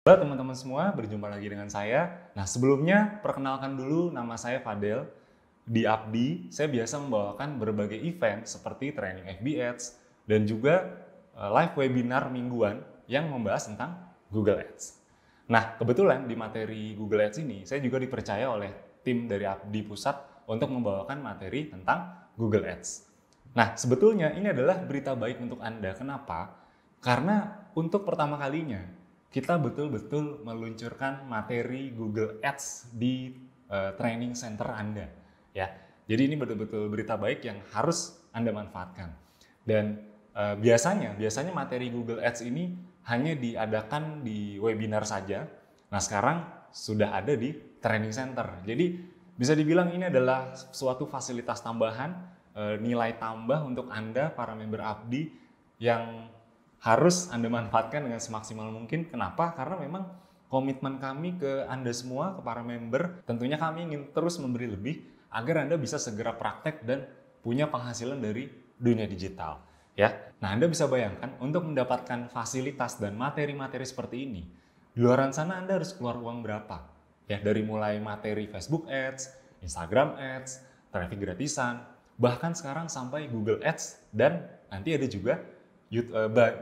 Halo teman-teman semua, berjumpa lagi dengan saya. Nah, sebelumnya perkenalkan dulu, nama saya Fadel. Di Abdi, saya biasa membawakan berbagai event seperti training FB Ads dan juga live webinar mingguan yang membahas tentang Google Ads. Nah, kebetulan di materi Google Ads ini, saya juga dipercaya oleh tim dari Abdi Pusat untuk membawakan materi tentang Google Ads. Nah, sebetulnya ini adalah berita baik untuk Anda. Kenapa? Karena untuk pertama kalinya, kita betul-betul meluncurkan materi Google Ads di training center Anda. Ya, jadi ini betul-betul berita baik yang harus Anda manfaatkan. Dan biasanya materi Google Ads ini hanya diadakan di webinar saja. Nah, sekarang sudah ada di training center. Jadi bisa dibilang ini adalah suatu fasilitas tambahan, nilai tambah untuk Anda para member Abdi yang harus Anda manfaatkan dengan semaksimal mungkin. Kenapa? Karena memang komitmen kami ke Anda semua, ke para member, tentunya kami ingin terus memberi lebih agar Anda bisa segera praktek dan punya penghasilan dari dunia digital. Ya, nah Anda bisa bayangkan untuk mendapatkan fasilitas dan materi-materi seperti ini, di luar sana Anda harus keluar uang berapa? Ya, dari mulai materi Facebook Ads, Instagram Ads, traffic gratisan, bahkan sekarang sampai Google Ads, dan nanti ada juga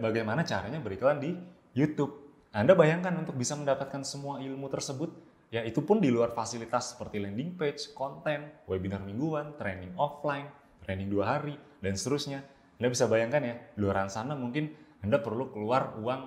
bagaimana caranya beriklan di YouTube. Anda bayangkan untuk bisa mendapatkan semua ilmu tersebut, ya itu pun di luar fasilitas seperti landing page, konten, webinar mingguan, training offline, training 2 hari, dan seterusnya. Anda bisa bayangkan ya, di luar sana mungkin Anda perlu keluar uang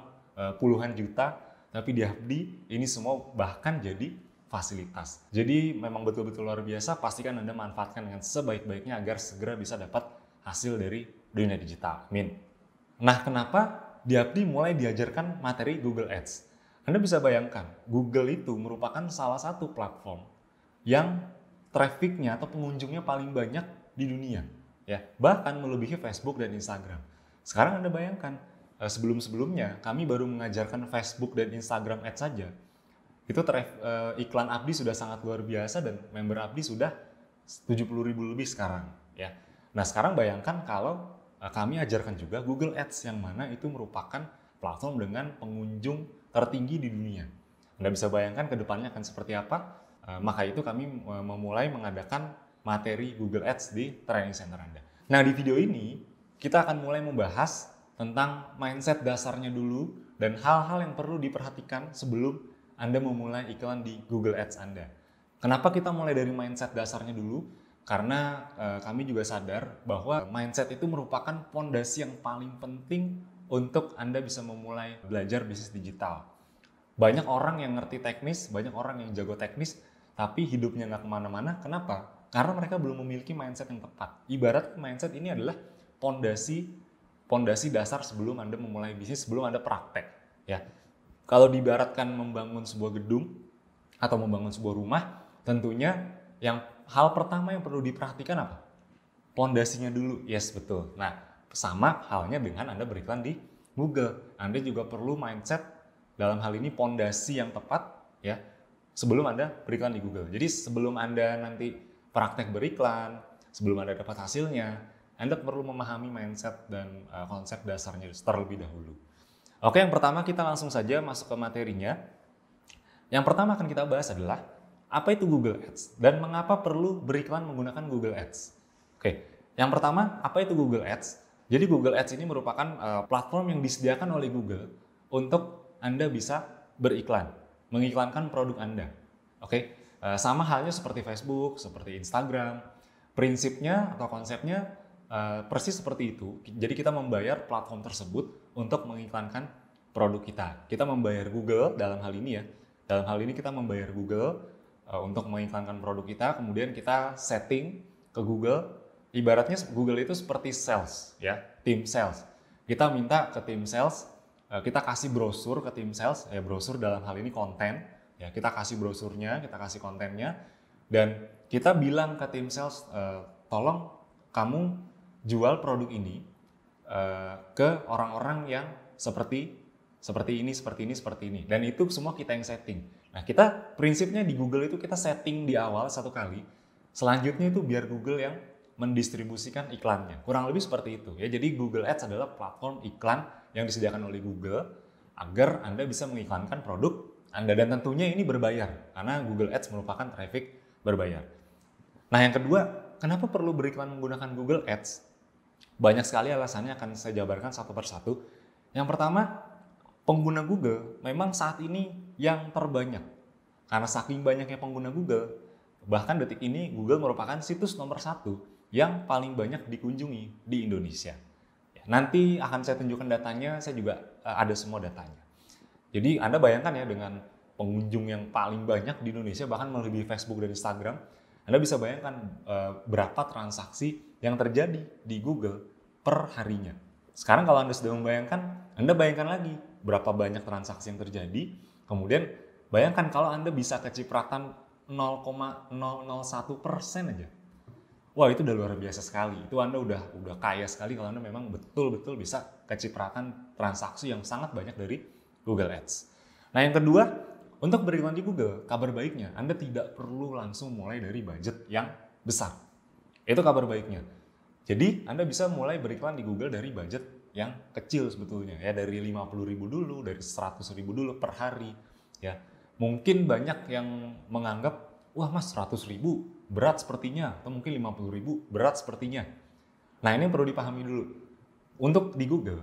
puluhan juta, tapi di Abdi ini semua bahkan jadi fasilitas. Jadi memang betul-betul luar biasa, pastikan Anda manfaatkan dengan sebaik-baiknya agar segera bisa dapat hasil dari dunia digital. Amin. Nah, kenapa di Abdi mulai diajarkan materi Google Ads? Anda bisa bayangkan, Google itu merupakan salah satu platform yang trafficnya atau pengunjungnya paling banyak di dunia. Ya, bahkan melebihi Facebook dan Instagram. Sekarang Anda bayangkan, sebelum-sebelumnya kami baru mengajarkan Facebook dan Instagram Ads saja. Itu iklan Abdi sudah sangat luar biasa dan member Abdi sudah 70.000 lebih sekarang. Ya. Nah, sekarang bayangkan kalau kami ajarkan juga Google Ads yang mana itu merupakan platform dengan pengunjung tertinggi di dunia. Anda bisa bayangkan ke depannya akan seperti apa. Maka itu kami memulai mengadakan materi Google Ads di training center Anda. Nah, di video ini kita akan mulai membahas tentang mindset dasarnya dulu dan hal-hal yang perlu diperhatikan sebelum Anda memulai iklan di Google Ads Anda. Kenapa kita mulai dari mindset dasarnya dulu? Karena kami juga sadar bahwa mindset itu merupakan fondasi yang paling penting untuk Anda bisa memulai belajar bisnis digital. Banyak orang yang ngerti teknis, banyak orang yang jago teknis, tapi hidupnya nggak kemana-mana. Kenapa? Karena mereka belum memiliki mindset yang tepat. Ibarat mindset ini adalah fondasi dasar sebelum Anda memulai bisnis, sebelum Anda praktek. Ya. Kalau diibaratkan membangun sebuah gedung atau membangun sebuah rumah, tentunya yang hal pertama yang perlu diperhatikan apa? Pondasinya dulu. Yes, betul. Nah, sama halnya dengan Anda beriklan di Google. Anda juga perlu mindset dalam hal ini pondasi yang tepat ya sebelum Anda beriklan di Google. Jadi sebelum Anda nanti praktek beriklan, sebelum Anda dapat hasilnya, Anda perlu memahami mindset dan konsep dasarnya terlebih dahulu. Oke, yang pertama kita langsung saja masuk ke materinya. Yang pertama akan kita bahas adalah apa itu Google Ads dan mengapa perlu beriklan menggunakan Google Ads? Oke, yang pertama, apa itu Google Ads? Jadi Google Ads ini merupakan platform yang disediakan oleh Google untuk Anda bisa beriklan, mengiklankan produk Anda. Oke, sama halnya seperti Facebook, seperti Instagram. Prinsipnya atau konsepnya persis seperti itu. Jadi kita membayar platform tersebut untuk mengiklankan produk kita. Kita membayar Google dalam hal ini ya. Dalam hal ini kita membayar Google untuk mengiklankan produk kita, kemudian kita setting ke Google. Ibaratnya Google itu seperti sales, ya, tim sales. Kita minta ke tim sales, kita kasih brosur ke tim sales, ya brosur dalam hal ini konten, ya kita kasih brosurnya, kita kasih kontennya, dan kita bilang ke tim sales, tolong kamu jual produk ini ke orang-orang yang seperti ini, dan itu semua kita yang setting. Nah, kita prinsipnya di Google itu kita setting di awal satu kali. Selanjutnya itu biar Google yang mendistribusikan iklannya. Kurang lebih seperti itu ya. Jadi Google Ads adalah platform iklan yang disediakan oleh Google agar Anda bisa mengiklankan produk Anda. Dan tentunya ini berbayar, karena Google Ads merupakan traffic berbayar. Nah yang kedua, kenapa perlu beriklan menggunakan Google Ads? Banyak sekali alasannya, akan saya jabarkan satu persatu. Yang pertama, pengguna Google memang saat ini yang terbanyak. Karena saking banyaknya pengguna Google, bahkan detik ini Google merupakan situs nomor 1 yang paling banyak dikunjungi di Indonesia. Nanti akan saya tunjukkan datanya, saya juga ada semua datanya. Jadi Anda bayangkan ya, dengan pengunjung yang paling banyak di Indonesia, bahkan melebihi Facebook dan Instagram, Anda bisa bayangkan berapa transaksi yang terjadi di Google per harinya. Sekarang kalau Anda sudah membayangkan, Anda bayangkan lagi berapa banyak transaksi yang terjadi, kemudian bayangkan kalau Anda bisa kecipratan 0,001% aja. Wah, itu udah luar biasa sekali. Itu Anda udah kaya sekali kalau Anda memang betul-betul bisa kecipratan transaksi yang sangat banyak dari Google Ads. Nah, yang kedua, untuk beriklan di Google, kabar baiknya Anda tidak perlu langsung mulai dari budget yang besar. Itu kabar baiknya. Jadi, Anda bisa mulai beriklan di Google dari budget yang kecil sebetulnya, ya, dari 50.000 dulu, dari 100.000 dulu per hari, ya. Mungkin banyak yang menganggap, wah mas 100.000 berat sepertinya, atau mungkin 50.000 berat sepertinya. Nah ini yang perlu dipahami dulu. Untuk di Google,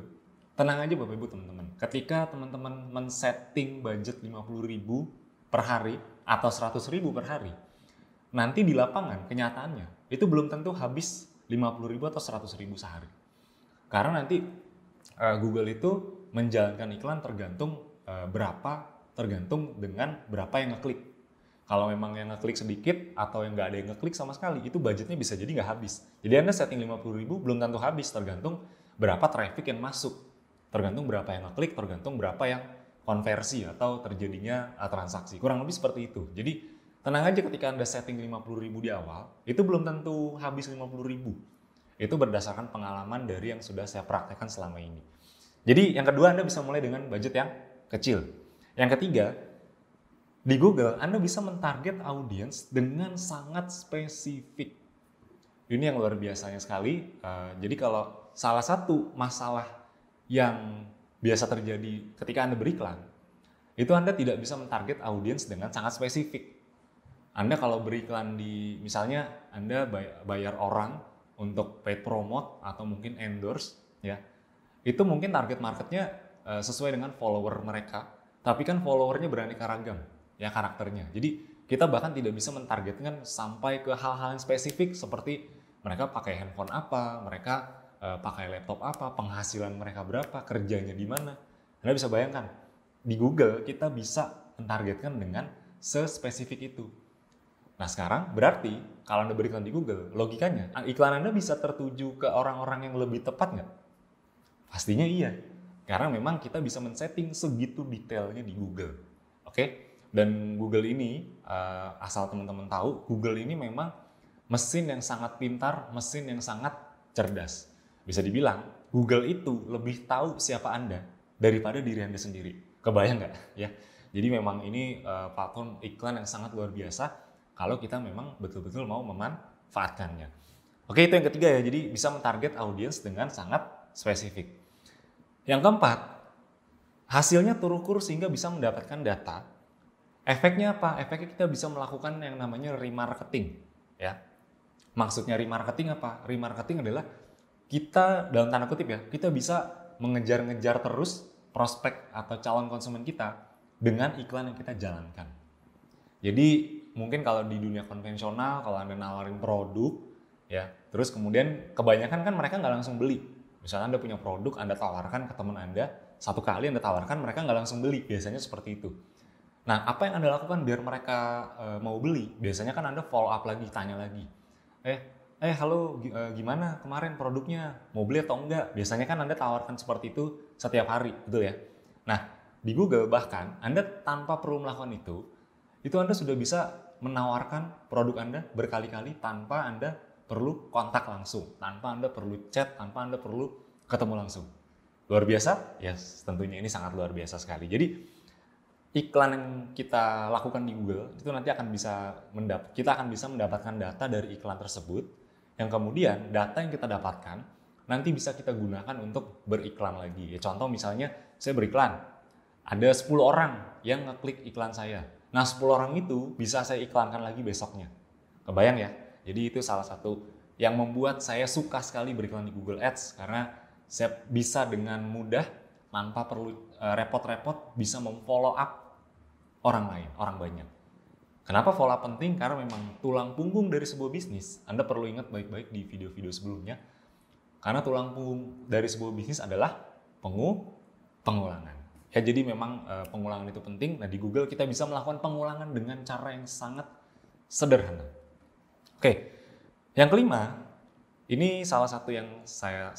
tenang aja Bapak Ibu teman-teman. Ketika teman-teman men-setting budget 50.000 per hari atau 100.000 per hari, nanti di lapangan kenyataannya itu belum tentu habis 50.000 atau 100.000 sehari. Karena nanti Google itu menjalankan iklan tergantung dengan berapa yang ngeklik. Kalau memang yang ngeklik sedikit atau yang nggak ada yang ngeklik sama sekali, itu budgetnya bisa jadi nggak habis. Jadi Anda setting 50.000 belum tentu habis, tergantung berapa traffic yang masuk, tergantung berapa yang ngeklik, tergantung berapa yang konversi atau terjadinya transaksi. Kurang lebih seperti itu. Jadi tenang aja ketika Anda setting 50.000 di awal, itu belum tentu habis 50.000. Itu berdasarkan pengalaman dari yang sudah saya praktekkan selama ini. Jadi yang kedua, Anda bisa mulai dengan budget yang kecil. Yang ketiga, di Google Anda bisa mentarget audiens dengan sangat spesifik. Ini yang luar biasanya sekali. Jadi kalau salah satu masalah yang biasa terjadi ketika Anda beriklan, itu Anda tidak bisa mentarget audiens dengan sangat spesifik. Anda kalau beriklan di, misalnya Anda bayar orang untuk paid promote atau mungkin endorse, ya, itu mungkin target marketnya sesuai dengan follower mereka, tapi kan followernya beraneka ragam, ya karakternya. Jadi kita bahkan tidak bisa mentargetkan sampai ke hal-hal yang spesifik seperti mereka pakai handphone apa, mereka pakai laptop apa, penghasilan mereka berapa, kerjanya di mana. Anda bisa bayangkan, di Google kita bisa mentargetkan dengan sespesifik itu. Nah sekarang berarti kalau Anda beriklan di Google, logikanya iklan Anda bisa tertuju ke orang-orang yang lebih tepat nggak? Pastinya iya. Karena memang kita bisa men-setting segitu detailnya di Google. Oke? Dan Google ini, asal teman-teman tahu, Google ini memang mesin yang sangat pintar, mesin yang sangat cerdas. Bisa dibilang, Google itu lebih tahu siapa Anda daripada diri Anda sendiri. Kebayang nggak? Ya. Jadi memang ini platform iklan yang sangat luar biasa kalau kita memang betul-betul mau memanfaatkannya. Oke, itu yang ketiga ya. Jadi bisa mentarget audiens dengan sangat spesifik. Yang keempat, hasilnya terukur sehingga bisa mendapatkan data. Efeknya apa? Efeknya kita bisa melakukan yang namanya remarketing, ya. Maksudnya remarketing apa? Remarketing adalah kita, dalam tanda kutip ya, kita bisa mengejar-ngejar terus prospek atau calon konsumen kita dengan iklan yang kita jalankan. Jadi mungkin kalau di dunia konvensional, kalau Anda nawarin produk, ya, terus kemudian kebanyakan kan mereka nggak langsung beli. Misalnya Anda punya produk, Anda tawarkan ke teman Anda, satu kali Anda tawarkan, mereka nggak langsung beli, biasanya seperti itu. Nah, apa yang Anda lakukan biar mereka mau beli? Biasanya kan Anda follow up lagi, tanya lagi. Halo, gimana kemarin produknya? Mau beli atau enggak? Biasanya kan Anda tawarkan seperti itu setiap hari, betul ya? Nah, di Google bahkan Anda tanpa perlu melakukan itu Anda sudah bisa menawarkan produk Anda berkali-kali tanpa Anda perlu kontak langsung, tanpa Anda perlu chat, tanpa Anda perlu ketemu langsung. Luar biasa? Yes, tentunya ini sangat luar biasa sekali. Jadi iklan yang kita lakukan di Google itu nanti kita akan bisa mendapatkan data dari iklan tersebut, yang kemudian data yang kita dapatkan nanti bisa kita gunakan untuk beriklan lagi. Ya, contoh misalnya saya beriklan, ada 10 orang yang ngeklik iklan saya. Nah 10 orang itu bisa saya iklankan lagi besoknya. Kebayang ya? Jadi itu salah satu yang membuat saya suka sekali beriklan di Google Ads, karena saya bisa dengan mudah tanpa perlu repot-repot bisa memfollow up orang lain, orang banyak. Kenapa follow up penting? Karena memang tulang punggung dari sebuah bisnis. Anda perlu ingat baik-baik di video-video sebelumnya. Karena tulang punggung dari sebuah bisnis adalah pengulangan. Ya, jadi memang pengulangan itu penting. Nah, di Google kita bisa melakukan pengulangan dengan cara yang sangat sederhana. Oke, yang kelima, ini salah satu yang saya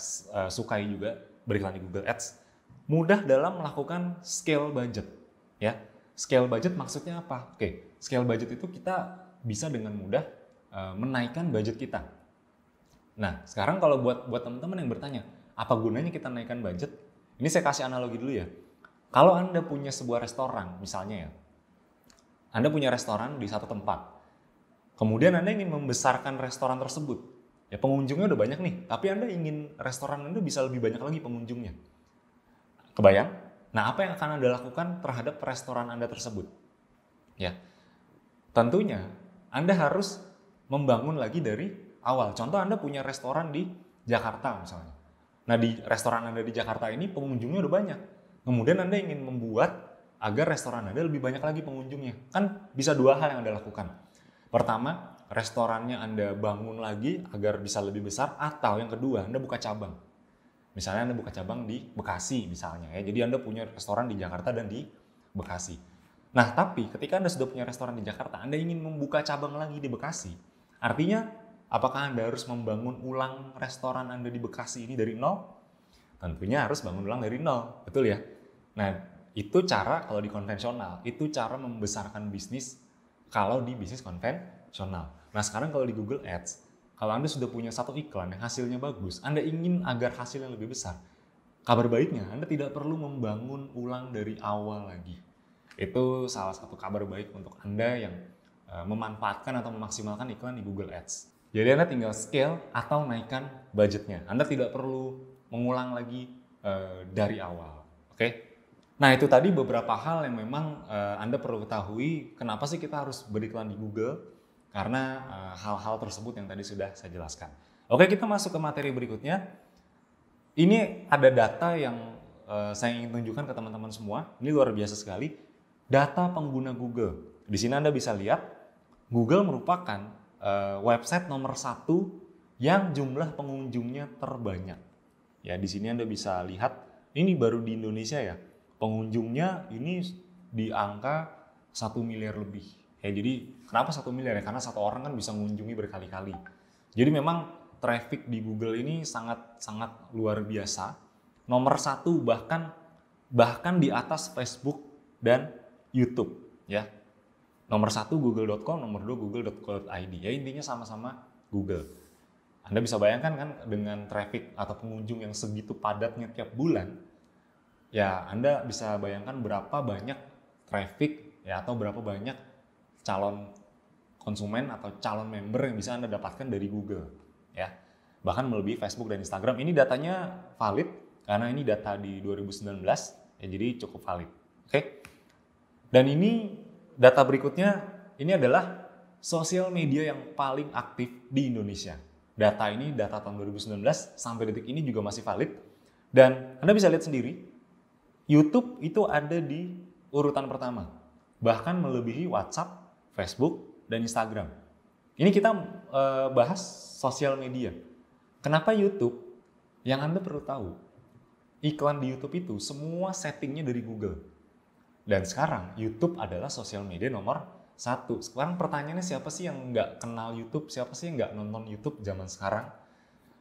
sukai juga beriklan di Google Ads. Mudah dalam melakukan scale budget. Ya, scale budget maksudnya apa? Oke, scale budget itu kita bisa dengan mudah menaikkan budget kita. Nah, sekarang kalau buat teman-teman yang bertanya, apa gunanya kita naikkan budget? Ini saya kasih analogi dulu ya. Kalau Anda punya sebuah restoran, misalnya ya, Anda punya restoran di satu tempat. Kemudian Anda ingin membesarkan restoran tersebut. Ya, pengunjungnya udah banyak nih, tapi Anda ingin restoran Anda bisa lebih banyak lagi pengunjungnya. Kebayang? Nah, apa yang akan Anda lakukan terhadap restoran Anda tersebut? Ya, tentunya Anda harus membangun lagi dari awal. Contoh, Anda punya restoran di Jakarta misalnya. Nah, di restoran Anda di Jakarta ini pengunjungnya udah banyak. Kemudian Anda ingin membuat agar restoran Anda lebih banyak lagi pengunjungnya. Kan bisa dua hal yang Anda lakukan. Pertama, restorannya Anda bangun lagi agar bisa lebih besar, atau yang kedua, Anda buka cabang. Misalnya Anda buka cabang di Bekasi misalnya ya. Jadi Anda punya restoran di Jakarta dan di Bekasi. Nah, tapi ketika Anda sudah punya restoran di Jakarta, Anda ingin membuka cabang lagi di Bekasi. Artinya, apakah Anda harus membangun ulang restoran Anda di Bekasi ini dari nol? Tentunya harus bangun ulang dari nol, betul ya? Nah, itu cara kalau di konvensional, itu cara membesarkan bisnis kalau di bisnis konvensional. Nah, sekarang kalau di Google Ads, kalau Anda sudah punya satu iklan yang hasilnya bagus, Anda ingin agar hasilnya lebih besar. Kabar baiknya, Anda tidak perlu membangun ulang dari awal lagi. Itu salah satu kabar baik untuk Anda yang memanfaatkan atau memaksimalkan iklan di Google Ads. Jadi Anda tinggal scale atau naikkan budgetnya. Anda tidak perlu mengulang lagi dari awal. Oke? Nah, itu tadi beberapa hal yang memang Anda perlu ketahui kenapa sih kita harus beriklan di Google, karena hal-hal tersebut yang tadi sudah saya jelaskan. Oke, kita masuk ke materi berikutnya. Ini ada data yang saya ingin tunjukkan ke teman-teman semua. Ini luar biasa sekali. Data pengguna Google. Di sini Anda bisa lihat, Google merupakan website nomor 1 yang jumlah pengunjungnya terbanyak. Ya, di sini Anda bisa lihat, ini baru di Indonesia ya. Pengunjungnya ini di angka 1 miliar lebih. Ya, jadi kenapa 1 miliar ya? Karena satu orang kan bisa mengunjungi berkali-kali. Jadi memang traffic di Google ini sangat luar biasa. Nomor 1 bahkan di atas Facebook dan YouTube ya. Nomor 1 google.com, nomor 2 google.co.id. Ya, intinya sama-sama Google. Anda bisa bayangkan kan dengan traffic atau pengunjung yang segitu padatnya tiap bulan, ya Anda bisa bayangkan berapa banyak traffic ya, atau berapa banyak calon konsumen atau calon member yang bisa Anda dapatkan dari Google ya. Bahkan melebihi Facebook dan Instagram. Ini datanya valid karena ini data di 2019 ya, jadi cukup valid. Oke. Dan ini data berikutnya, ini adalah sosial media yang paling aktif di Indonesia. Data ini data tahun 2019 sampai detik ini juga masih valid. Dan Anda bisa lihat sendiri, YouTube itu ada di urutan pertama. Bahkan melebihi WhatsApp, Facebook, dan Instagram. Ini kita bahas sosial media. Kenapa YouTube? Yang Anda perlu tahu, iklan di YouTube itu semua settingnya dari Google. Dan sekarang YouTube adalah sosial media nomor 1. Sekarang pertanyaannya, siapa sih yang nggak kenal YouTube? Siapa sih yang nggak nonton YouTube zaman sekarang?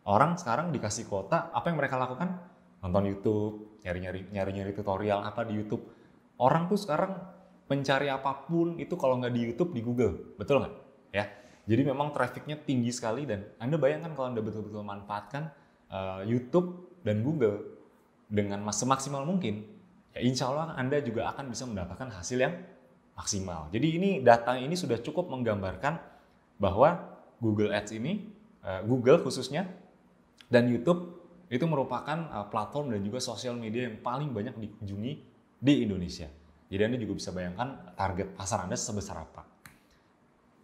Orang sekarang dikasih kuota, apa yang mereka lakukan? Nonton YouTube, nyari-nyari tutorial apa di YouTube. Orang tuh sekarang mencari apapun itu kalau nggak di YouTube, di Google. Betul nggak? Ya. Jadi memang trafficnya tinggi sekali, dan Anda bayangkan kalau Anda betul-betul manfaatkan YouTube dan Google dengan semaksimal mungkin, ya insya Allah Anda juga akan bisa mendapatkan hasil yang maksimal. Jadi ini data ini sudah cukup menggambarkan bahwa Google Ads ini, Google khususnya, dan YouTube itu merupakan platform dan juga sosial media yang paling banyak dikunjungi di Indonesia. Jadi Anda juga bisa bayangkan target pasar Anda sebesar apa.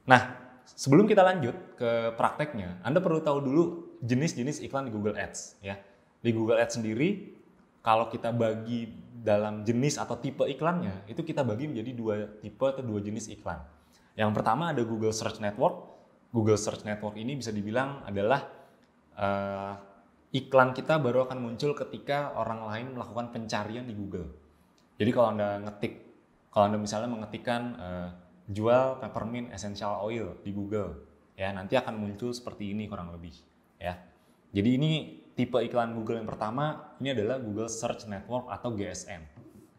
Nah, sebelum kita lanjut ke prakteknya, Anda perlu tahu dulu jenis-jenis iklan di Google Ads ya. Di Google Ads sendiri, kalau kita bagi dalam jenis atau tipe iklannya, itu kita bagi menjadi dua tipe atau dua jenis iklan. Yang pertama ada Google Search Network. Google Search Network ini bisa dibilang adalah iklan kita baru akan muncul ketika orang lain melakukan pencarian di Google. Jadi kalau Anda misalnya mengetikkan jual peppermint essential oil di Google, ya nanti akan muncul seperti ini kurang lebih, ya. Jadi ini tipe iklan Google yang pertama, ini adalah Google Search Network atau GSN.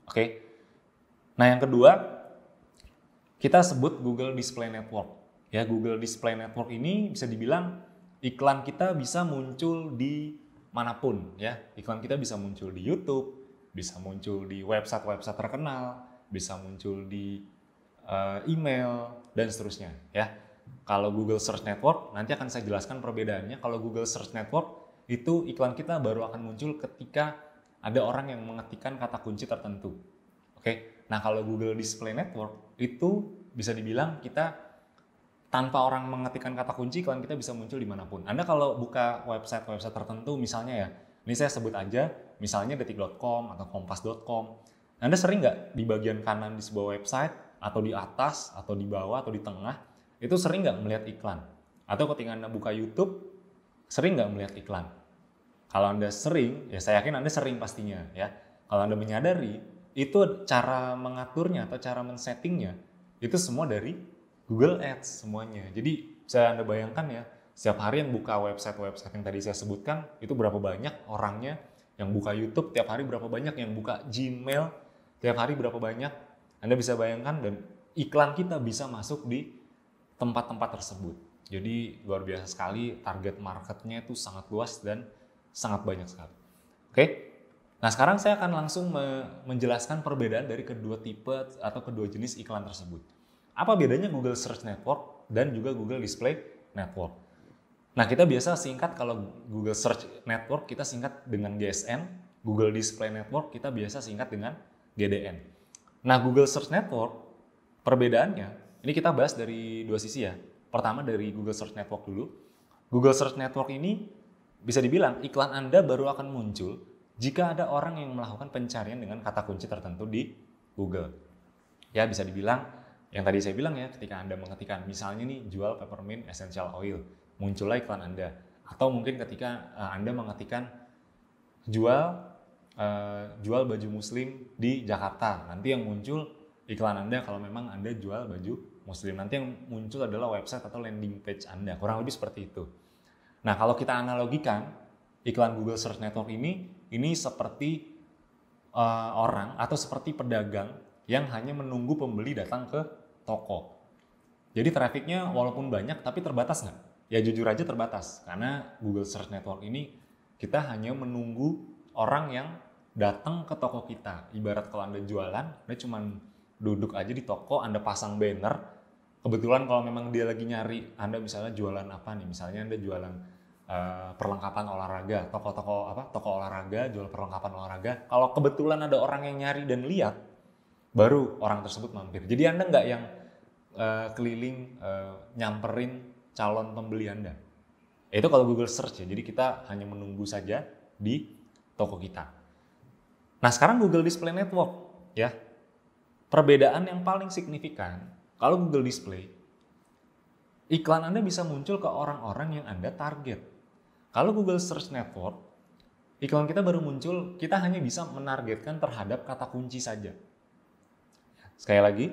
Oke. Nah yang kedua, kita sebut Google Display Network. Ya Google Display Network ini bisa dibilang iklan kita bisa muncul di manapun, ya. Iklan kita bisa muncul di YouTube, bisa muncul di website-website terkenal, bisa muncul di email, dan seterusnya. Ya. Kalau Google Search Network, nanti akan saya jelaskan perbedaannya. Kalau Google Search Network, itu iklan kita baru akan muncul ketika ada orang yang mengetikkan kata kunci tertentu. Oke. Nah kalau Google Display Network, itu bisa dibilang kita tanpa orang mengetikkan kata kunci, iklan kita bisa muncul dimanapun. Anda kalau buka website-website tertentu, misalnya ya, ini saya sebut aja, misalnya detik.com atau kompas.com. Anda sering nggak di bagian kanan di sebuah website, atau di atas, atau di bawah, atau di tengah, itu sering nggak melihat iklan? Atau ketika Anda buka YouTube, sering nggak melihat iklan? Kalau Anda sering, ya saya yakin Anda sering pastinya. Ya. Kalau Anda menyadari, itu cara mengaturnya atau cara men-settingnya, itu semua dari Google Ads semuanya. Jadi bisa Anda bayangkan ya, setiap hari yang buka website-website yang tadi saya sebutkan, itu berapa banyak orangnya yang buka YouTube, tiap hari berapa banyak yang buka Gmail, tiap hari berapa banyak. Anda bisa bayangkan dan iklan kita bisa masuk di tempat-tempat tersebut. Jadi luar biasa sekali, target marketnya itu sangat luas dan sangat banyak sekali. Oke, nah sekarang saya akan langsung menjelaskan perbedaan dari kedua tipe atau kedua jenis iklan tersebut. Apa bedanya Google Search Network dan juga Google Display Network? Nah kita biasa singkat, kalau Google Search Network kita singkat dengan GSN, Google Display Network kita biasa singkat dengan GDN. Nah Google Search Network, perbedaannya, ini kita bahas dari dua sisi ya. Pertama dari Google Search Network dulu. Google Search Network ini bisa dibilang iklan Anda baru akan muncul jika ada orang yang melakukan pencarian dengan kata kunci tertentu di Google. Ya bisa dibilang, yang tadi saya bilang ya, ketika Anda mengetikkan, misalnya nih jual peppermint essential oil, muncullah iklan Anda. Atau mungkin ketika Anda mengetikkan jual baju muslim di Jakarta, nanti yang muncul iklan Anda kalau memang Anda jual baju muslim. Nanti yang muncul adalah website atau landing page Anda, kurang lebih seperti itu. Nah kalau kita analogikan, iklan Google Search Network ini seperti orang atau seperti pedagang yang hanya menunggu pembeli datang ke toko. Jadi trafficnya walaupun banyak tapi terbatas nggak? Ya jujur aja terbatas, karena Google Search Network ini kita hanya menunggu orang yang datang ke toko kita. Ibarat kalau Anda jualan, Anda cuma duduk aja di toko, Anda pasang banner. Kebetulan kalau memang dia lagi nyari, Anda misalnya jualan apa nih? Misalnya Anda jualan perlengkapan olahraga, toko olahraga, jual perlengkapan olahraga. Kalau kebetulan ada orang yang nyari dan lihat, baru orang tersebut mampir. Jadi Anda nggak yang keliling nyamperin calon pembeli Anda. Itu kalau Google Search ya. Jadi kita hanya menunggu saja di toko kita. Nah sekarang Google Display Network ya. Perbedaan yang paling signifikan, kalau Google Display, iklan Anda bisa muncul ke orang-orang yang Anda target. Kalau Google Search Network, iklan kita baru muncul, kita hanya bisa menargetkan terhadap kata kunci saja. Sekali lagi,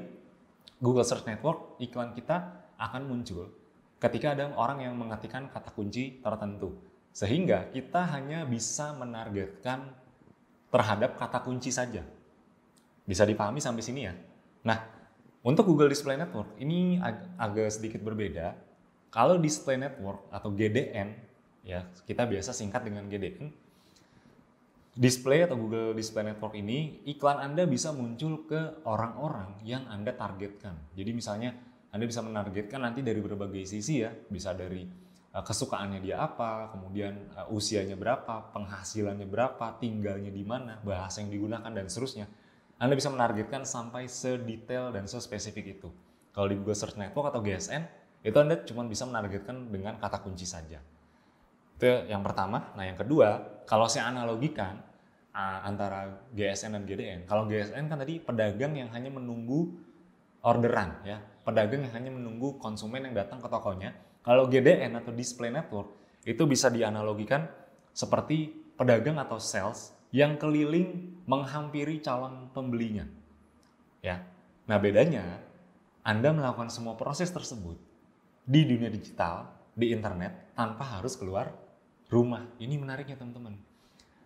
Google Search Network, iklan kita akan muncul ketika ada orang yang mengetikkan kata kunci tertentu. Sehingga kita hanya bisa menargetkan terhadap kata kunci saja. Bisa dipahami sampai sini ya? Nah, untuk Google Display Network ini agak sedikit berbeda. Kalau Display Network atau GDN, ya kita biasa singkat dengan GDN, Display atau Google Display Network ini, iklan Anda bisa muncul ke orang-orang yang Anda targetkan. Jadi misalnya Anda bisa menargetkan nanti dari berbagai sisi ya, bisa dari kesukaannya dia apa, kemudian usianya berapa, penghasilannya berapa, tinggalnya di mana, bahasa yang digunakan dan seterusnya. Anda bisa menargetkan sampai sedetail dan sespesifik itu. Kalau di Google Search Network atau GSN, itu Anda cuma bisa menargetkan dengan kata kunci saja. Itu yang pertama. Nah, yang kedua, kalau saya analogikan antara GSN dan GDN. Kalau GSN kan tadi pedagang yang hanya menunggu orderan, ya, pedagang yang hanya menunggu konsumen yang datang ke tokonya. Kalau GDN atau display network itu bisa dianalogikan seperti pedagang atau sales yang keliling menghampiri calon pembelinya, ya. Nah, bedanya Anda melakukan semua proses tersebut di dunia digital, di internet, tanpa harus keluar rumah. Ini menariknya, teman-teman.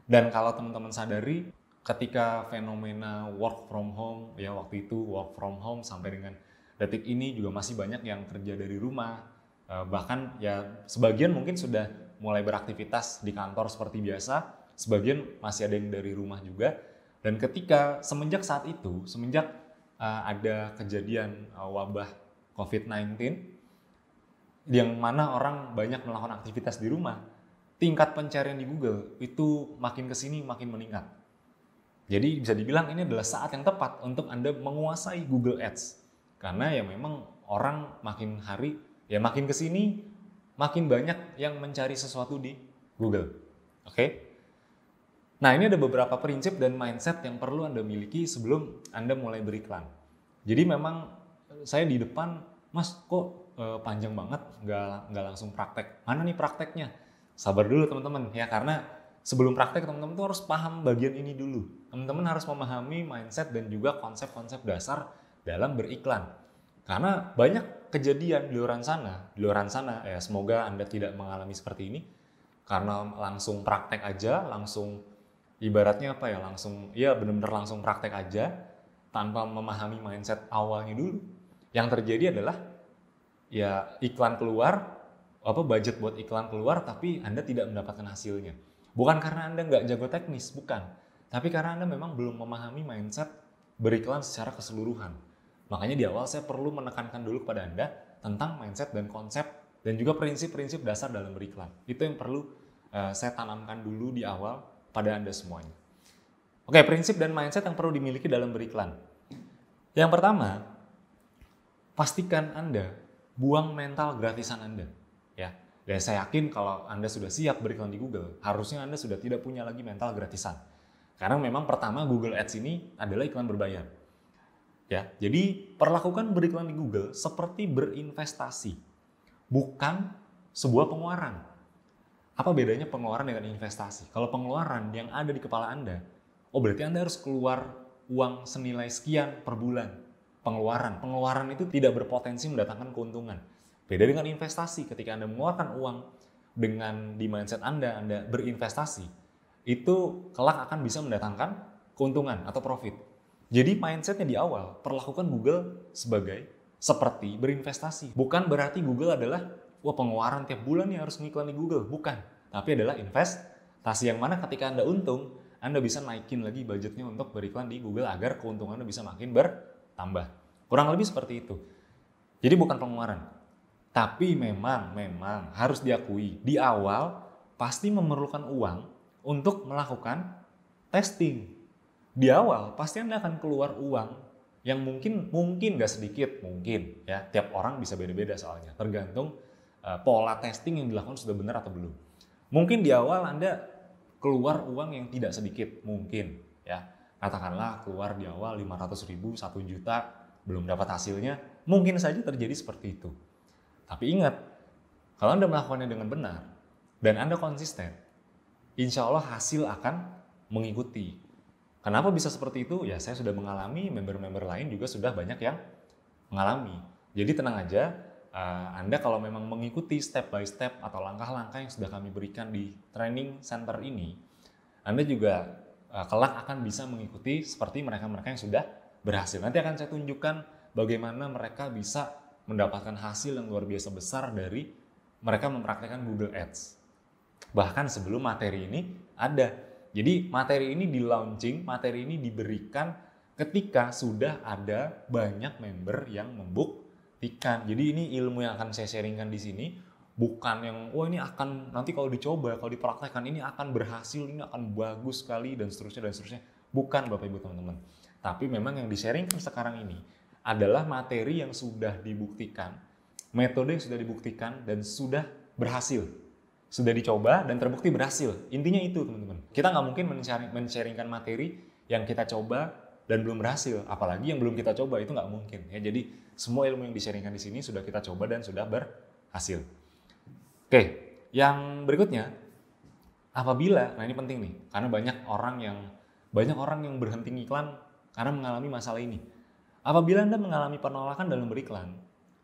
Dan kalau teman-teman sadari, ketika fenomena work from home, ya waktu itu work from home sampai dengan detik ini juga masih banyak yang kerja dari rumah. Bahkan ya sebagian mungkin sudah mulai beraktivitas di kantor seperti biasa, sebagian masih ada yang dari rumah juga. Dan ketika semenjak saat itu, semenjak ada kejadian wabah COVID-19, yang mana orang banyak melakukan aktivitas di rumah, tingkat pencarian di Google itu makin kesini makin meningkat. Jadi bisa dibilang ini adalah saat yang tepat untuk Anda menguasai Google Ads. Karena ya memang orang makin hari, ya makin kesini makin banyak yang mencari sesuatu di Google. Oke? Nah, ini ada beberapa prinsip dan mindset yang perlu Anda miliki sebelum Anda mulai beriklan. Jadi memang saya di depan, Mas kok panjang banget nggak langsung praktek. Mana nih prakteknya? Sabar dulu teman-teman ya, karena sebelum praktek teman-teman tuh harus paham bagian ini dulu. Teman-teman harus memahami mindset dan juga konsep-konsep dasar dalam beriklan. Karena banyak kejadian di luar sana ya, semoga Anda tidak mengalami seperti ini. Karena langsung praktek aja, langsung ibaratnya apa ya, langsung ya benar-benar langsung praktek aja tanpa memahami mindset awalnya dulu. Yang terjadi adalah ya iklan keluar, budget buat iklan keluar, tapi Anda tidak mendapatkan hasilnya. Bukan karena Anda nggak jago teknis, bukan. Tapi karena Anda memang belum memahami mindset beriklan secara keseluruhan. Makanya di awal saya perlu menekankan dulu kepada Anda tentang mindset dan konsep dan juga prinsip-prinsip dasar dalam beriklan. Itu yang perlu saya tanamkan dulu di awal pada Anda semuanya. Oke, prinsip dan mindset yang perlu dimiliki dalam beriklan. Yang pertama, pastikan Anda buang mental gratisan Anda. Ya, dan saya yakin kalau Anda sudah siap beriklan di Google, harusnya Anda sudah tidak punya lagi mental gratisan. Karena memang pertama Google Ads ini adalah iklan berbayar. Ya, jadi perlakukan beriklan di Google seperti berinvestasi, bukan sebuah pengeluaran. Apa bedanya pengeluaran dengan investasi? Kalau pengeluaran yang ada di kepala Anda, berarti Anda harus keluar uang senilai sekian per bulan. Pengeluaran itu tidak berpotensi mendatangkan keuntungan. Beda dengan investasi, ketika Anda mengeluarkan uang dengan di mindset Anda berinvestasi, itu kelak akan bisa mendatangkan keuntungan atau profit. Jadi mindsetnya di awal, perlakukan Google seperti berinvestasi. Bukan berarti Google adalah, pengeluaran tiap bulan nih harus ngiklan di Google. Bukan, tapi adalah investasi yang mana ketika Anda untung, Anda bisa naikin lagi budgetnya untuk beriklan di Google agar keuntungan Anda bisa makin bertambah. Kurang lebih seperti itu. Jadi bukan pengeluaran. Tapi memang harus diakui, di awal pasti memerlukan uang untuk melakukan testing. Di awal pasti Anda akan keluar uang yang mungkin gak sedikit, mungkin ya, tiap orang bisa beda-beda soalnya, tergantung pola testing yang dilakukan sudah benar atau belum. Mungkin di awal Anda keluar uang yang tidak sedikit, mungkin ya, katakanlah keluar di awal 500.000, 1 juta, belum dapat hasilnya, mungkin saja terjadi seperti itu. Tapi ingat, kalau Anda melakukannya dengan benar dan Anda konsisten, insya Allah hasil akan mengikuti. Kenapa bisa seperti itu? Ya saya sudah mengalami, member-member lain juga sudah banyak yang mengalami. Jadi tenang aja, Anda kalau memang mengikuti step by step atau langkah-langkah yang sudah kami berikan di training center ini, Anda juga kelak akan bisa mengikuti seperti mereka-mereka yang sudah berhasil. Nanti akan saya tunjukkan bagaimana mereka bisa mendapatkan hasil yang luar biasa besar dari mereka mempraktikkan Google Ads. Bahkan sebelum materi ini ada. Jadi materi ini di-launching, materi ini diberikan ketika sudah ada banyak member yang membuktikan. Jadi ini ilmu yang akan saya sharingkan di sini, bukan yang ini akan nanti kalau dicoba, kalau dipraktekkan ini akan berhasil, ini akan bagus sekali dan seterusnya. Bukan Bapak Ibu teman-teman. Tapi memang yang di-sharingkan sekarang ini adalah materi yang sudah dibuktikan, metode yang sudah dibuktikan dan sudah berhasil. Sudah dicoba dan terbukti berhasil. Intinya itu teman-teman. Kita nggak mungkin men-sharingkan materi yang kita coba dan belum berhasil. Apalagi yang belum kita coba, itu nggak mungkin. Ya, jadi semua ilmu yang di-sharingkan di sini sudah kita coba dan sudah berhasil. Oke, yang berikutnya, apabila, nah ini penting nih, karena banyak orang yang berhenti ngiklan karena mengalami masalah ini. Apabila Anda mengalami penolakan dalam beriklan,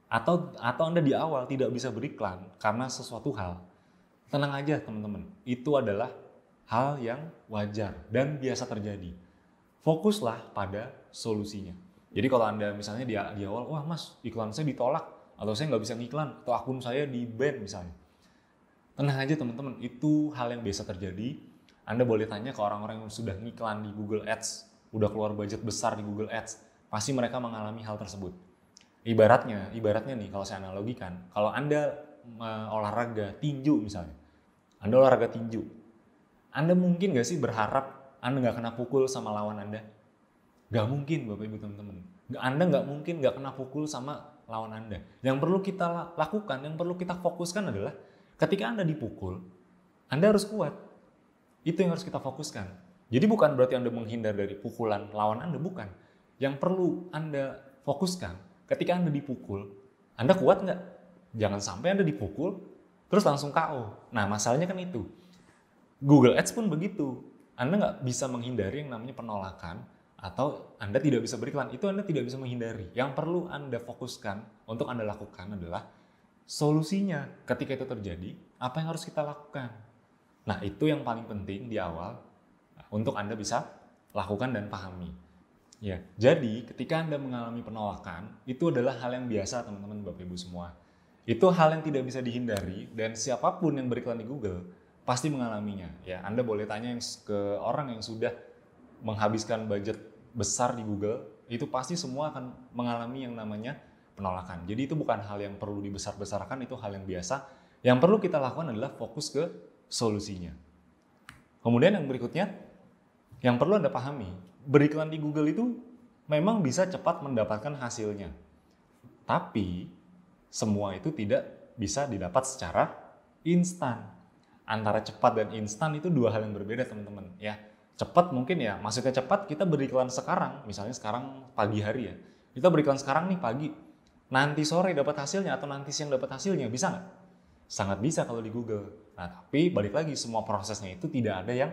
atau Anda di awal tidak bisa beriklan karena sesuatu hal, tenang aja teman-teman, itu adalah hal yang wajar dan biasa terjadi. Fokuslah pada solusinya. Jadi kalau Anda misalnya di awal, wah mas, iklan saya ditolak, atau saya nggak bisa ngiklan, atau akun saya di-ban misalnya. Tenang aja teman-teman, itu hal yang biasa terjadi. Anda boleh tanya ke orang-orang yang sudah ngiklan di Google Ads, udah keluar budget besar di Google Ads, pasti mereka mengalami hal tersebut. Ibaratnya nih kalau saya analogikan, kalau Anda olahraga tinju misalnya, Anda olahraga tinju, Anda mungkin gak sih berharap Anda gak kena pukul sama lawan Anda? Gak mungkin Bapak Ibu teman-teman. Anda gak mungkin gak kena pukul sama lawan Anda. Yang perlu kita lakukan, yang perlu kita fokuskan adalah ketika Anda dipukul, Anda harus kuat. Itu yang harus kita fokuskan. Jadi bukan berarti Anda menghindar dari pukulan lawan Anda, bukan. Yang perlu Anda fokuskan, ketika Anda dipukul, Anda kuat nggak? Jangan sampai Anda dipukul, terus langsung KO. Nah, masalahnya kan itu. Google Ads pun begitu. Anda nggak bisa menghindari yang namanya penolakan, atau Anda tidak bisa beriklan. Itu Anda tidak bisa menghindari. Yang perlu Anda fokuskan, untuk Anda lakukan adalah solusinya. Ketika itu terjadi, apa yang harus kita lakukan? Nah, itu yang paling penting di awal, untuk Anda bisa lakukan dan pahami. Ya, jadi ketika Anda mengalami penolakan, itu adalah hal yang biasa teman-teman Bapak Ibu semua. Itu hal yang tidak bisa dihindari dan siapapun yang beriklan di Google pasti mengalaminya. Ya, Anda boleh tanya ke orang yang sudah menghabiskan budget besar di Google, itu pasti semua akan mengalami yang namanya penolakan. Jadi itu bukan hal yang perlu dibesar-besarkan, itu hal yang biasa. Yang perlu kita lakukan adalah fokus ke solusinya. Kemudian yang berikutnya, yang perlu Anda pahami, beriklan di Google itu memang bisa cepat mendapatkan hasilnya. Tapi semua itu tidak bisa didapat secara instan. Antara cepat dan instan itu dua hal yang berbeda teman-teman. Ya, cepat mungkin ya, maksudnya cepat kita beriklan sekarang, misalnya sekarang pagi hari ya. Kita beriklan sekarang nih pagi, nanti sore dapat hasilnya atau nanti siang dapat hasilnya, bisa nggak? Sangat bisa kalau di Google. Nah, tapi balik lagi, semua prosesnya itu tidak ada yang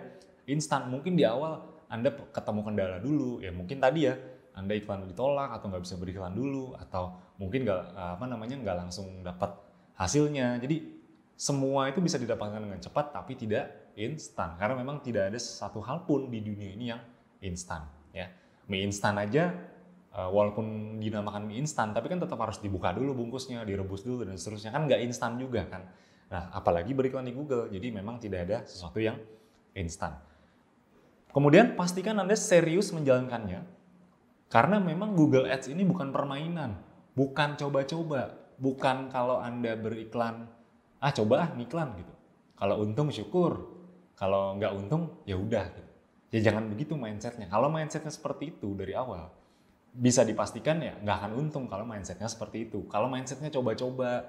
instan. Mungkin di awal Anda ketemu kendala dulu, ya mungkin tadi ya Anda iklan ditolak atau nggak bisa beriklan dulu, atau mungkin nggak langsung dapat hasilnya. Jadi semua itu bisa didapatkan dengan cepat tapi tidak instan, karena memang tidak ada satu hal pun di dunia ini yang instan. Ya, mie instan aja walaupun dinamakan mie instan, tapi kan tetap harus dibuka dulu bungkusnya, direbus dulu dan seterusnya, kan nggak instan juga kan. Nah, apalagi beriklan di Google, jadi memang tidak ada sesuatu yang instan. Kemudian pastikan Anda serius menjalankannya, karena memang Google Ads ini bukan permainan, bukan coba-coba, bukan kalau Anda beriklan, coba ngiklan gitu. Kalau untung syukur, kalau nggak untung ya udah gitu. Ya jangan begitu mindsetnya. Kalau mindsetnya seperti itu dari awal, bisa dipastikan ya nggak akan untung kalau mindsetnya seperti itu. Kalau mindsetnya coba-coba,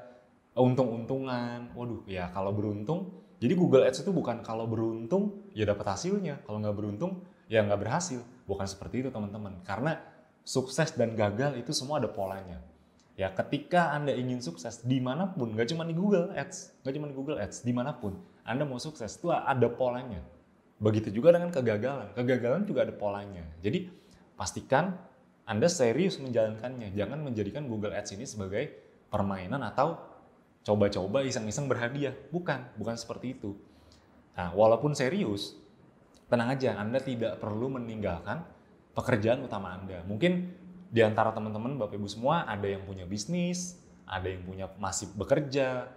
untung-untungan, waduh ya kalau beruntung. Jadi Google Ads itu bukan kalau beruntung ya dapat hasilnya, kalau nggak beruntung ya nggak berhasil. Bukan seperti itu teman-teman. Karena sukses dan gagal itu semua ada polanya. Ya, ketika Anda ingin sukses dimanapun, nggak cuma di Google Ads, dimanapun Anda mau sukses itu ada polanya. Begitu juga dengan kegagalan juga ada polanya. Jadi pastikan Anda serius menjalankannya, jangan menjadikan Google Ads ini sebagai permainan atau coba-coba iseng-iseng berhadiah. Bukan seperti itu. Nah, walaupun serius, tenang aja, Anda tidak perlu meninggalkan pekerjaan utama Anda. Mungkin di antara teman-teman Bapak Ibu semua ada yang punya bisnis, ada yang masih bekerja,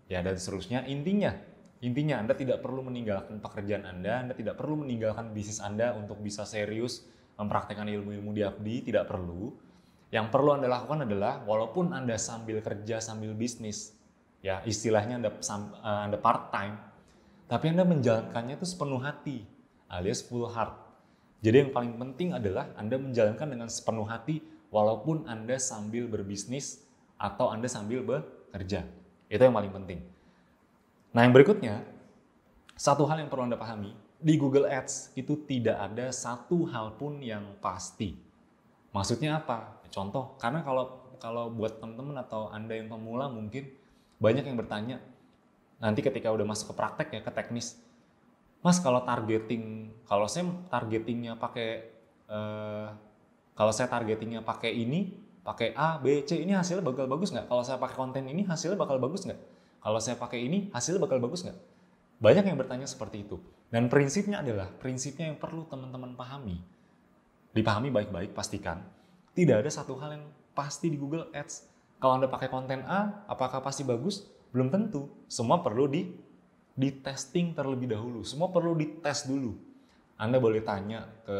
ya dan seterusnya. Intinya Anda tidak perlu meninggalkan pekerjaan Anda tidak perlu meninggalkan bisnis Anda untuk bisa serius mempraktekkan ilmu-ilmu di Abdi, tidak perlu. Yang perlu Anda lakukan adalah, walaupun Anda sambil kerja, sambil bisnis, ya istilahnya Anda part time, tapi Anda menjalankannya itu sepenuh hati, alias full heart. Jadi yang paling penting adalah Anda menjalankan dengan sepenuh hati walaupun Anda sambil berbisnis atau Anda sambil bekerja. Itu yang paling penting. Nah, yang berikutnya, satu hal yang perlu Anda pahami, di Google Ads itu tidak ada satu hal pun yang pasti. Maksudnya apa? Contoh, karena kalau buat teman-teman atau Anda yang pemula mungkin banyak yang bertanya, nanti ketika udah masuk ke praktek ya, ke teknis, Mas kalau saya targetingnya pakai ini, pakai A, B, C, ini hasilnya bakal bagus nggak? Kalau saya pakai konten ini hasilnya bakal bagus nggak? Kalau saya pakai ini hasilnya bakal bagus nggak? Banyak yang bertanya seperti itu. Dan prinsipnya yang perlu teman-teman dipahami baik-baik, pastikan tidak ada satu hal yang pasti di Google Ads. Kalau Anda pakai konten A, apakah pasti bagus? Belum tentu. Semua perlu di testing terlebih dahulu. Semua perlu dites dulu. Anda boleh tanya ke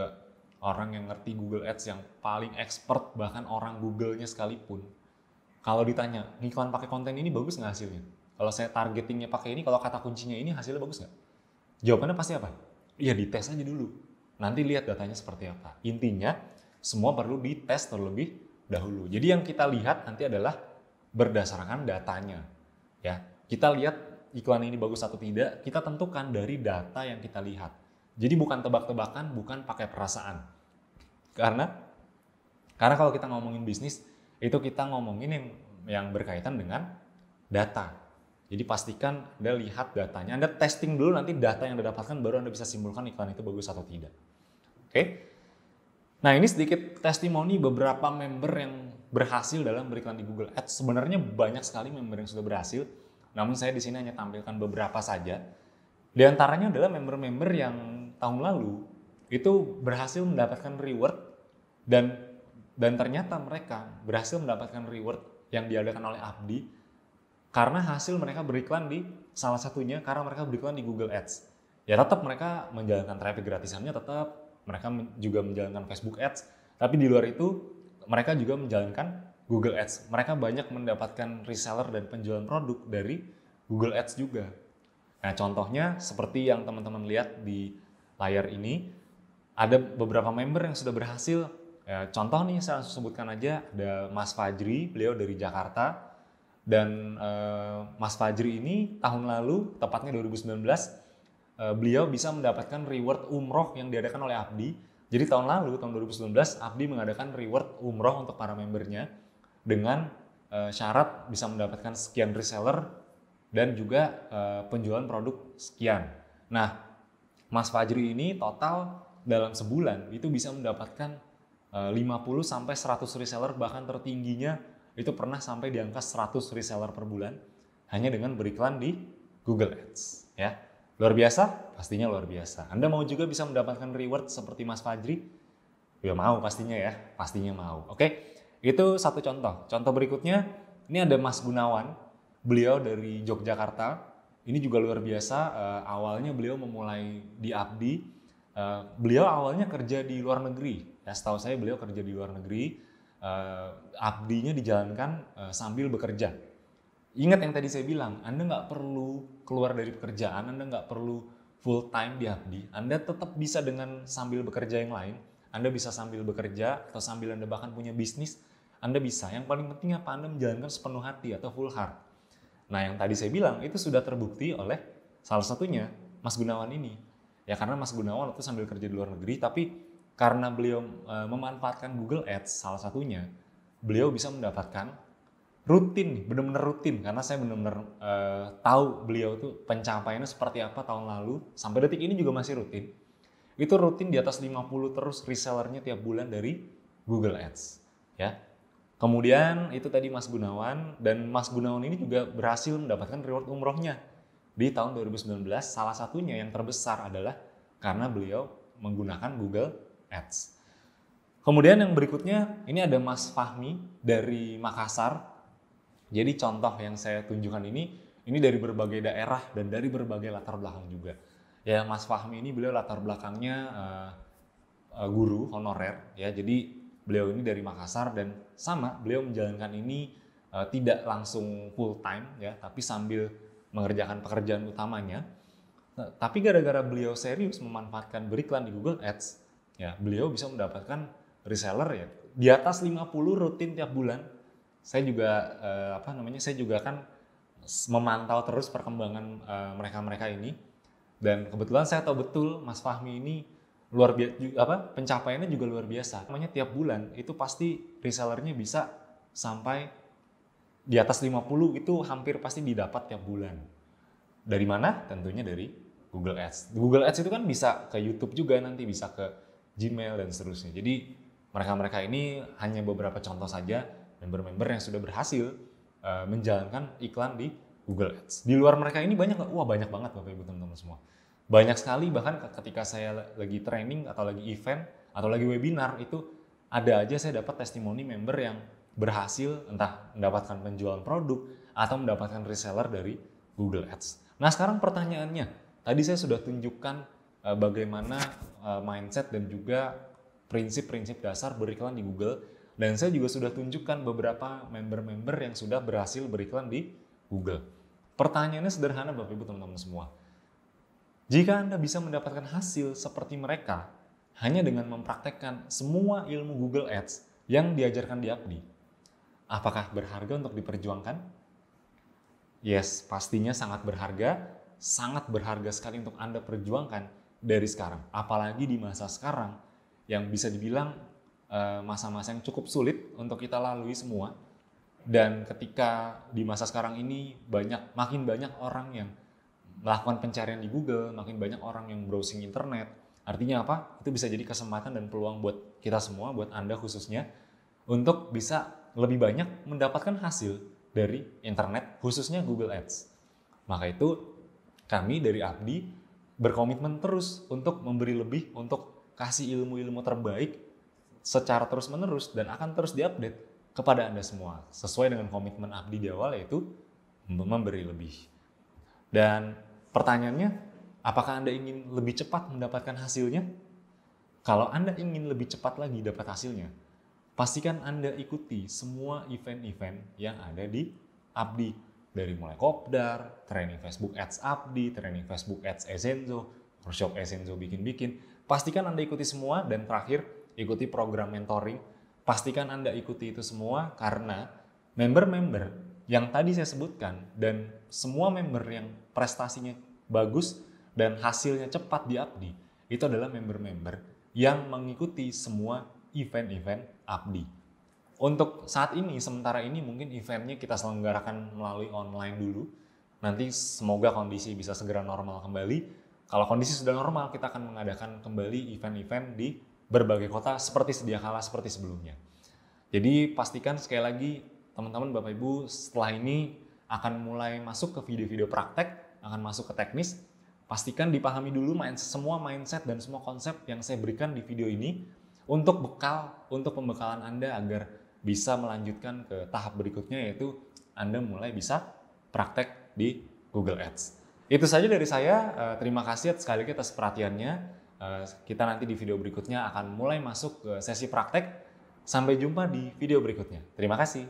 orang yang ngerti Google Ads yang paling expert, bahkan orang Google-nya sekalipun. Kalau ditanya, iklan pakai konten ini bagus nggak hasilnya? Kalau saya targetingnya pakai ini, kalau kata kuncinya ini hasilnya bagus nggak? Jawabannya pasti apa? Ya dites aja dulu. Nanti lihat datanya seperti apa. Intinya, semua perlu dites terlebih dahulu. Jadi yang kita lihat nanti adalah berdasarkan datanya. Ya, kita lihat iklan ini bagus atau tidak, kita tentukan dari data yang kita lihat. Jadi bukan tebak-tebakan, bukan pakai perasaan. Karena kalau kita ngomongin bisnis, itu kita ngomongin yang berkaitan dengan data. Jadi pastikan Anda lihat datanya, Anda testing dulu, nanti data yang Anda dapatkan baru Anda bisa simpulkan iklan itu bagus atau tidak. Oke? Nah, ini sedikit testimoni beberapa member yang berhasil dalam beriklan di Google Ads. Sebenarnya banyak sekali member yang sudah berhasil, namun saya di sini hanya tampilkan beberapa saja. Di antaranya adalah member-member yang tahun lalu itu berhasil mendapatkan reward dan ternyata mereka berhasil mendapatkan reward yang diadakan oleh Abdi karena hasil mereka beriklan di salah satunya karena mereka beriklan di Google Ads. Ya tetap mereka menjalankan traffic gratisannya, tetap mereka juga menjalankan Facebook Ads, tapi di luar itu mereka juga menjalankan Google Ads. Mereka banyak mendapatkan reseller dan penjualan produk dari Google Ads juga. Nah, contohnya seperti yang teman-teman lihat di layar ini, ada beberapa member yang sudah berhasil. Ya, contoh nih saya langsung sebutkan aja, ada Mas Fajri, beliau dari Jakarta. Dan Mas Fajri ini tahun lalu, tepatnya 2019, beliau bisa mendapatkan reward umroh yang diadakan oleh Abdi. Jadi tahun lalu, tahun 2019, Abdi mengadakan reward umroh untuk para membernya dengan syarat bisa mendapatkan sekian reseller dan juga penjualan produk sekian. Nah, Mas Fajri ini total dalam sebulan itu bisa mendapatkan 50 sampai 100 reseller, bahkan tertingginya itu pernah sampai di angka 100 reseller per bulan hanya dengan beriklan di Google Ads, ya. Luar biasa? Pastinya luar biasa. Anda mau juga bisa mendapatkan reward seperti Mas Fajri? Ya mau pastinya ya, pastinya mau. Oke, itu satu contoh. Contoh berikutnya, ini ada Mas Gunawan, beliau dari Yogyakarta. Ini juga luar biasa, awalnya beliau memulai di Abdi. Beliau awalnya kerja di luar negeri. Ya, setahu saya beliau kerja di luar negeri. Abdinya dijalankan sambil bekerja. Ingat yang tadi saya bilang, Anda nggak perlu keluar dari pekerjaan, Anda nggak perlu full time di Abdi. Anda tetap bisa dengan sambil bekerja yang lain. Anda bisa sambil bekerja atau sambil Anda bahkan punya bisnis, Anda bisa. Yang paling penting apa? Anda menjalankan sepenuh hati atau full heart. Nah, yang tadi saya bilang itu sudah terbukti oleh salah satunya Mas Gunawan ini. Ya karena Mas Gunawan itu sambil kerja di luar negeri, tapi karena beliau memanfaatkan Google Ads salah satunya, beliau bisa mendapatkan rutin, benar-benar rutin, karena saya benar-benar tahu beliau tuh pencapaiannya seperti apa tahun lalu, sampai detik ini juga masih rutin. Itu rutin di atas 50 terus resellernya tiap bulan dari Google Ads. Ya. Kemudian itu tadi Mas Gunawan, dan Mas Gunawan ini juga berhasil mendapatkan reward umrohnya di tahun 2019. Salah satunya yang terbesar adalah karena beliau menggunakan Google Ads. Kemudian yang berikutnya, ini ada Mas Fahmi dari Makassar. Jadi contoh yang saya tunjukkan ini dari berbagai daerah dan dari berbagai latar belakang juga. Ya Mas Fahmi ini beliau latar belakangnya guru honorer, ya. Jadi beliau ini dari Makassar dan sama beliau menjalankan ini tidak langsung full time, ya, tapi sambil mengerjakan pekerjaan utamanya. Tapi gara-gara beliau serius memanfaatkan beriklan di Google Ads, Ya, beliau bisa mendapatkan reseller ya di atas 50 rutin tiap bulan. Saya juga saya juga kan memantau terus perkembangan mereka-mereka ini, dan kebetulan saya tahu betul Mas Fahmi ini luar biasa, pencapaiannya juga luar biasa. Namanya tiap bulan itu pasti resellernya bisa sampai di atas 50, itu hampir pasti didapat tiap bulan. Dari mana? Tentunya dari Google Ads. Google Ads itu kan bisa ke YouTube juga, nanti bisa ke Gmail dan seterusnya. Jadi mereka-mereka ini hanya beberapa contoh saja member-member yang sudah berhasil menjalankan iklan di Google Ads. Di luar mereka ini banyak nggak? Wah, banyak banget Bapak Ibu teman-teman semua. Banyak sekali, bahkan ketika saya lagi training atau lagi event atau lagi webinar itu ada aja saya dapat testimoni member yang berhasil entah mendapatkan penjualan produk atau mendapatkan reseller dari Google Ads. Nah, sekarang pertanyaannya, tadi saya sudah tunjukkan bagaimana mindset dan juga prinsip-prinsip dasar beriklan di Google, dan saya juga sudah tunjukkan beberapa member-member yang sudah berhasil beriklan di Google. Pertanyaannya sederhana Bapak Ibu teman-teman semua. Jika Anda bisa mendapatkan hasil seperti mereka hanya dengan mempraktekkan semua ilmu Google Ads yang diajarkan di Abdi, apakah berharga untuk diperjuangkan? Yes, pastinya sangat berharga sekali untuk Anda perjuangkan dari sekarang. Apalagi di masa sekarang yang bisa dibilang masa-masa yang cukup sulit untuk kita lalui semua. Dan ketika di masa sekarang ini makin banyak orang yang melakukan pencarian di Google, makin banyak orang yang browsing internet. Artinya apa? Itu bisa jadi kesempatan dan peluang buat kita semua, buat Anda khususnya, untuk bisa lebih banyak mendapatkan hasil dari internet, khususnya Google Ads. Maka itu kami dari Abdi berkomitmen terus untuk memberi lebih, untuk kasih ilmu-ilmu terbaik secara terus-menerus dan akan terus diupdate kepada Anda semua. Sesuai dengan komitmen Abdi di awal, yaitu memberi lebih. Dan pertanyaannya, apakah Anda ingin lebih cepat mendapatkan hasilnya? Kalau Anda ingin lebih cepat lagi dapat hasilnya, pastikan Anda ikuti semua event-event yang ada di Abdi. Dari mulai Kopdar, training Facebook Ads Abdi, training Facebook Ads Esenzo, workshop Esenzo bikin-bikin. Pastikan Anda ikuti semua, dan terakhir, ikuti program mentoring. Pastikan Anda ikuti itu semua, karena member-member yang tadi saya sebutkan dan semua member yang prestasinya bagus dan hasilnya cepat di Abdi, itu adalah member-member yang mengikuti semua event-event Abdi. Untuk saat ini, sementara ini mungkin eventnya kita selenggarakan melalui online dulu. Nanti semoga kondisi bisa segera normal kembali. Kalau kondisi sudah normal, kita akan mengadakan kembali event-event di berbagai kota seperti sedia kala, seperti sebelumnya. Jadi pastikan sekali lagi teman-teman Bapak Ibu, setelah ini akan mulai masuk ke video-video praktek, akan masuk ke teknis. Pastikan dipahami dulu semua mindset dan semua konsep yang saya berikan di video ini, untuk pembekalan Anda agar bisa melanjutkan ke tahap berikutnya, yaitu Anda mulai bisa praktek di Google Ads. Itu saja dari saya. Terima kasih sekali lagi atas perhatiannya. Kita nanti di video berikutnya akan mulai masuk ke sesi praktek. Sampai jumpa di video berikutnya. Terima kasih.